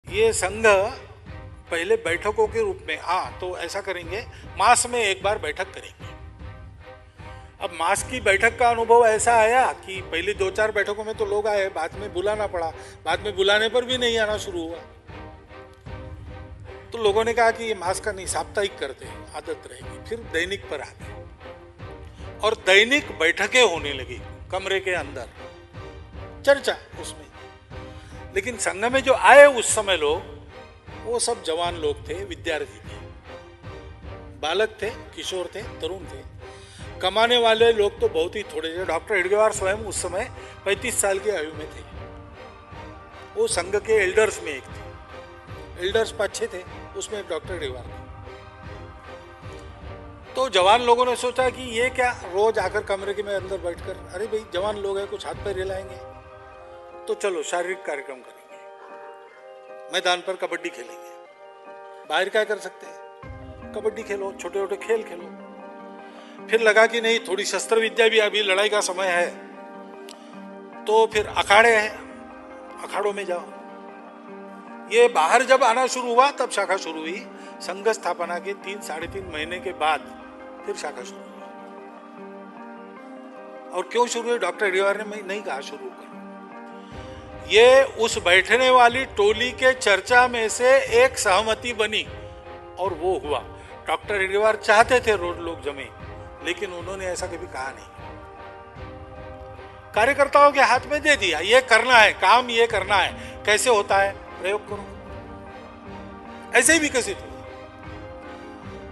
ये संघ पहले बैठकों के रूप में, तो ऐसा करेंगे, मास में एक बार बैठक करेंगे। अब मास की बैठक का अनुभव ऐसा आया कि पहले 2-4 बैठकों में तो लोग आए, बाद में बुलाना पड़ा, बाद में बुलाने पर भी नहीं आना शुरू हुआ। तो लोगों ने कहा कि ये मास का नहीं, साप्ताहिक करते हैं, आदत रहेगी। फिर दैनिक पर आ गए और दैनिक बैठकें होने लगी कमरे के अंदर, चर्चा उसमें। लेकिन संघ में जो आए उस समय लोग, वो सब जवान लोग थे, विद्यार्थी थे, बालक थे, किशोर थे, तरुण थे। कमाने वाले लोग तो बहुत ही थोड़े थे। डॉक्टर हेडगेवार स्वयं उस समय 35 साल की आयु में थे। वो संघ के एल्डर्स में एक थे। एल्डर्स 5-6 थे, उसमें डॉक्टर हेडगेवार थे। तो जवान लोगों ने सोचा कि ये क्या रोज आकर कमरे के में अंदर बैठकर, अरे भाई जवान लोग हैं, कुछ हाथ पैर हिलाएंगे, तो चलो शारीरिक कार्यक्रम करेंगे, मैदान पर कबड्डी खेलेंगे। बाहर क्या कर सकते हैं, कबड्डी खेलो, छोटे छोटे खेल खेलो। फिर लगा कि नहीं, थोड़ी शस्त्र विद्या भी, अभी लड़ाई का समय है, तो फिर अखाड़े हैं, अखाड़ों में जाओ। ये बाहर जब आना शुरू हुआ तब शाखा शुरू हुई। संघ स्थापना के 3-3.5 महीने के बाद फिर शाखा शुरू हुई। और क्यों शुरू हुई, डॉक्टर हेडगेवार ने नहीं कहा शुरू करो। ये उस बैठने वाली टोली के चर्चा में से एक सहमति बनी और वो हुआ। डॉक्टर हेडगेवार चाहते थे रोज लोग जमे, लेकिन उन्होंने ऐसा कभी कहा नहीं। कार्यकर्ताओं के हाथ में दे दिया, ये करना है काम, ये करना है, कैसे होता है प्रयोग करो। ऐसे ही विकसित हुआ।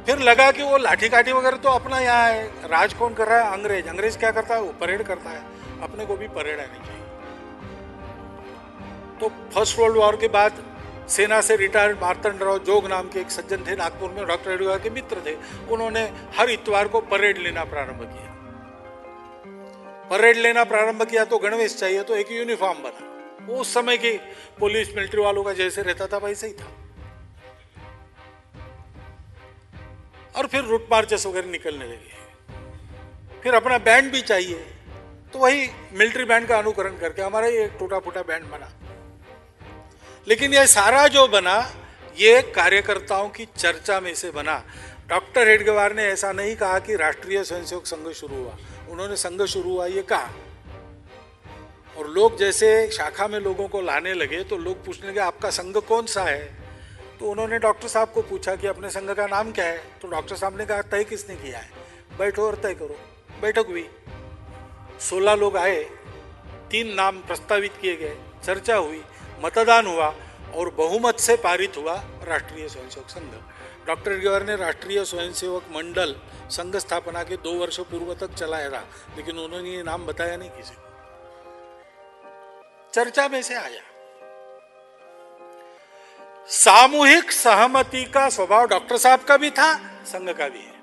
फिर लगा कि वो लाठी काठी वगैरह तो अपना यहाँ है, राज कौन कर रहा है, अंग्रेज। अंग्रेज क्या करता है, वो परेड करता है, अपने को भी परेड आनी चाहिए। तो फर्स्ट वर्ल्ड वॉर के बाद सेना से रिटायर्ड मार्तंडराव जोग नाम के एक सज्जन थे नागपुर में, डॉक्टर हेडगेवार के मित्र थे। उन्होंने हर इतवार को परेड लेना प्रारंभ किया। परेड लेना प्रारंभ किया तो गणवेश चाहिए, तो एक यूनिफॉर्म बना। उस समय की पुलिस मिलिट्री वालों का जैसे रहता था वैसे ही था। और फिर रूट मार्चेस वगैरह निकलने लगे। फिर अपना बैंड भी चाहिए, तो वही मिलिट्री बैंड का अनुकरण करके हमारा एक टूटा फूटा बैंड बना। लेकिन ये सारा जो बना, ये कार्यकर्ताओं की चर्चा में से बना। डॉक्टर हेडगेवार ने ऐसा नहीं कहा कि राष्ट्रीय स्वयंसेवक संघ शुरू हुआ। उन्होंने संघ शुरू हुआ ये कहा। और लोग जैसे शाखा में लोगों को लाने लगे, तो लोग पूछने लगे आपका संघ कौन सा है। तो उन्होंने डॉक्टर साहब को पूछा कि अपने संघ का नाम क्या है। तो डॉक्टर साहब ने कहा तय किसने किया है, बैठो और तय करो। बैठक हुई, 16 लोग आए, 3 नाम प्रस्तावित किए गए, चर्चा हुई, मतदान हुआ और बहुमत से पारित हुआ राष्ट्रीय स्वयंसेवक संघ। डॉक्टर हेडगेवार ने राष्ट्रीय स्वयंसेवक मंडल संघ स्थापना के 2 वर्ष पूर्व तक चलाया था, लेकिन उन्होंने ये नाम बताया नहीं किसी को। चर्चा में से आया। सामूहिक सहमति का स्वभाव डॉक्टर साहब का भी था, संघ का भी है।